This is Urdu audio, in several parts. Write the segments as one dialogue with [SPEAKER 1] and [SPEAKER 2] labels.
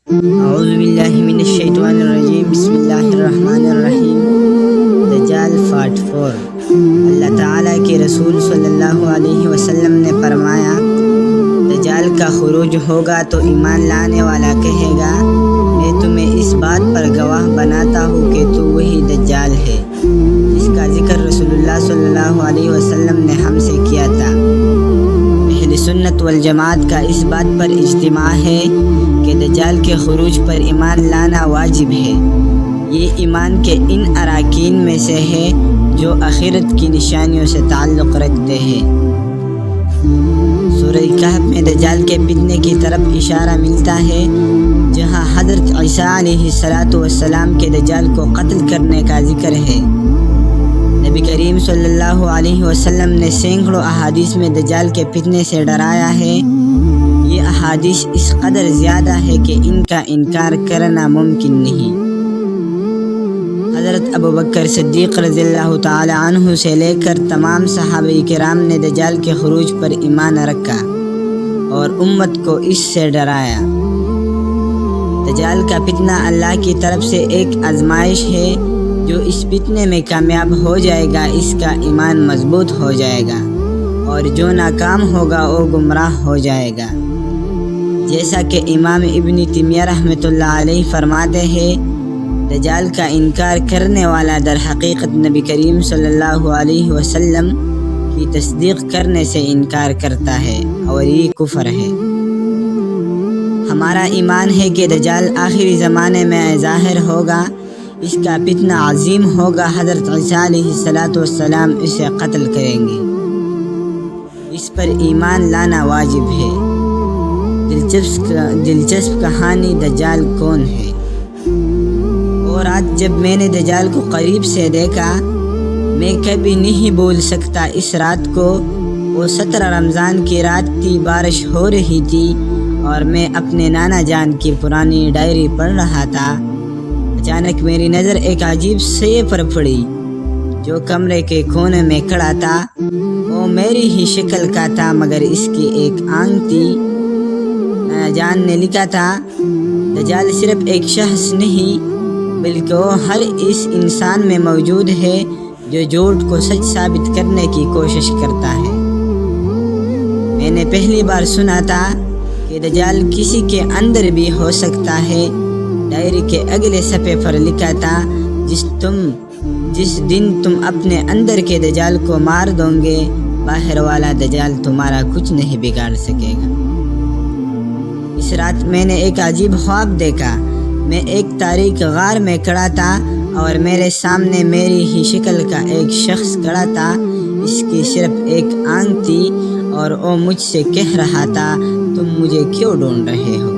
[SPEAKER 1] اعوذ باللہ من الشیطان الرجیم، بسم اللہ الرحمن الرحیم۔ دجال پارٹ 4۔ اللہ تعالیٰ کے رسول صلی اللہ علیہ وسلم نے فرمایا، دجال کا خروج ہوگا تو ایمان لانے والا کہے گا، میں تمہیں اس بات پر گواہ بناتا ہوں کہ تو وہی دجال ہے جس کا ذکر رسول اللہ صلی اللہ علیہ وسلم نے ہم سے کیا تھا۔ اہل سنت والجماعت کا اس بات پر اجتماع ہے کہ دجال کے خروج پر ایمان لانا واجب ہے۔ یہ ایمان کے ان اراکین میں سے ہے جو آخرت کی نشانیوں سے تعلق رکھتے ہیں۔ سورہ کہف میں دجال کے فتنے کی طرف اشارہ ملتا ہے، جہاں حضرت عیسیٰ علیہ السلام کے دجال کو قتل کرنے کا ذکر ہے۔ نبی کریم صلی اللہ علیہ وسلم نے سینکڑوں احادیث میں دجال کے فتنے سے ڈرایا ہے۔ یہ احادیث اس قدر زیادہ ہے کہ ان کا انکار کرنا ممکن نہیں۔ حضرت ابوبکر صدیق رضی اللہ تعالی عنہ سے لے کر تمام صحابہ کرام نے دجال کے خروج پر ایمان رکھا اور امت کو اس سے ڈرایا۔ دجال کا فتنہ اللہ کی طرف سے ایک آزمائش ہے۔ جو اس فتنے میں کامیاب ہو جائے گا اس کا ایمان مضبوط ہو جائے گا، اور جو ناکام ہوگا وہ گمراہ ہو جائے گا۔ جیسا کہ امام ابن تیمیہ رحمۃ اللہ علیہ فرماتے ہیں، دجال کا انکار کرنے والا در حقیقت نبی کریم صلی اللہ علیہ وسلم کی تصدیق کرنے سے انکار کرتا ہے، اور یہ کفر ہے۔ ہمارا ایمان ہے کہ دجال آخری زمانے میں ظاہر ہوگا، اس کا فتنہ عظیم ہوگا۔ حضرت عیسیٰ علیہ السلام اسے قتل کریں گے۔ اس پر ایمان لانا واجب ہے۔ دلچسپ کہانی دجال کون ہے؟ اور آج جب میں نے دجال کو قریب سے دیکھا، میں کبھی نہیں بھول سکتا اس رات کو۔ وہ 17 رمضان کی رات تھی، بارش ہو رہی تھی اور میں اپنے نانا جان کی پرانی ڈائری پڑھ رہا تھا۔ اچانک میری نظر ایک عجیب سے پر پڑی جو کمرے کے کونے میں کھڑا تھا۔ وہ میری ہی شکل کا تھا، مگر اس کی ایک آنکھ تھی۔ نانا جان نے لکھا تھا، دجال صرف ایک شخص نہیں بلکہ وہ ہر اس انسان میں موجود ہے جو جھوٹ کو سچ ثابت کرنے کی کوشش کرتا ہے۔ میں نے پہلی بار سنا تھا کہ دجال کسی کے اندر بھی ہو سکتا ہے۔ ڈائری کے اگلے صفحے پر لکھا تھا، جس دن تم اپنے اندر کے دجال کو مار دو گے، باہر والا دجال تمہارا کچھ نہیں بگاڑ سکے گا۔ اس رات میں نے ایک عجیب خواب دیکھا۔ میں ایک تاریک غار میں کھڑا تھا اور میرے سامنے میری ہی شکل کا ایک شخص کھڑا تھا۔ اس کی صرف ایک آنکھ تھی اور وہ مجھ سے کہہ رہا تھا، تم مجھے کیوں ڈھونڈ رہے ہو؟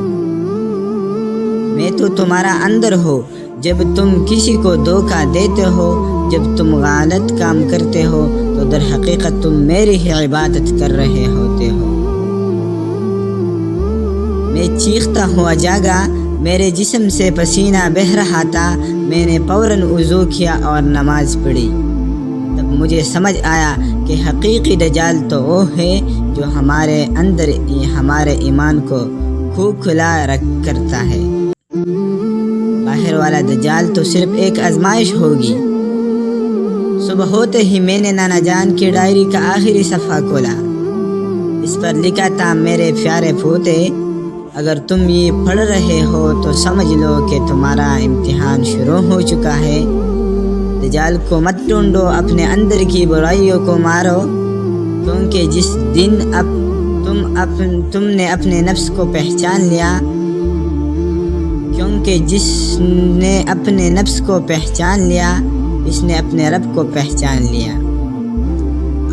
[SPEAKER 1] میں تو تمہارا اندر ہو۔ جب تم کسی کو دھوکہ دیتے ہو، جب تم غلط کام کرتے ہو تو در حقیقت تم میری ہی عبادت کر رہے ہوتے ہو۔ میں چیختا ہوا جاگا، میرے جسم سے پسینہ بہہ رہا تھا۔ میں نے فوراً وضو کیا اور نماز پڑھی۔ تب مجھے سمجھ آیا کہ حقیقی دجال تو وہ ہے جو ہمارے اندر ہمارے ایمان کو کھوکھلا کرتا ہے۔ باہر والا دجال تو صرف ایک آزمائش ہوگی۔ صبح ہوتے ہی میں نے نانا جان کی ڈائری کا آخری صفحہ کھولا۔ اس پر لکھا تھا، میرے پیارے پوتے، اگر تم یہ پڑھ رہے ہو تو سمجھ لو کہ تمہارا امتحان شروع ہو چکا ہے۔ دجال کو مت ڈھونڈو، اپنے اندر کی برائیوں کو مارو، کیونکہ جس دن تم نے اپنے نفس کو پہچان لیا، کیونکہ جس نے اپنے نفس کو پہچان لیا، اس نے اپنے رب کو پہچان لیا۔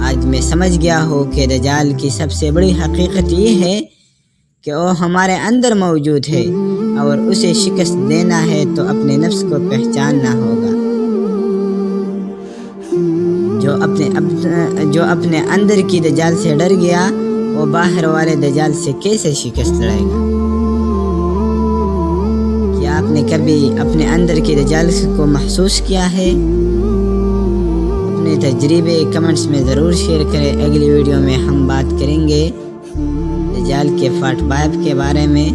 [SPEAKER 1] آج میں سمجھ گیا ہوں کہ دجال کی سب سے بڑی حقیقت یہ ہے کہ وہ ہمارے اندر موجود ہے، اور اسے شکست دینا ہے تو اپنے نفس کو پہچاننا ہوگا۔ جو اپنے اندر کی دجال سے ڈر گیا، وہ باہر والے دجال سے کیسے شکست لڑے گا؟ کیا آپ نے کبھی اپنے اندر کی دجال کو محسوس کیا ہے؟ اپنے تجربے کمنٹس میں ضرور شیئر کریں۔ اگلی ویڈیو میں ہم بات کریں گے دجال کے پارٹ 5 کے بارے میں۔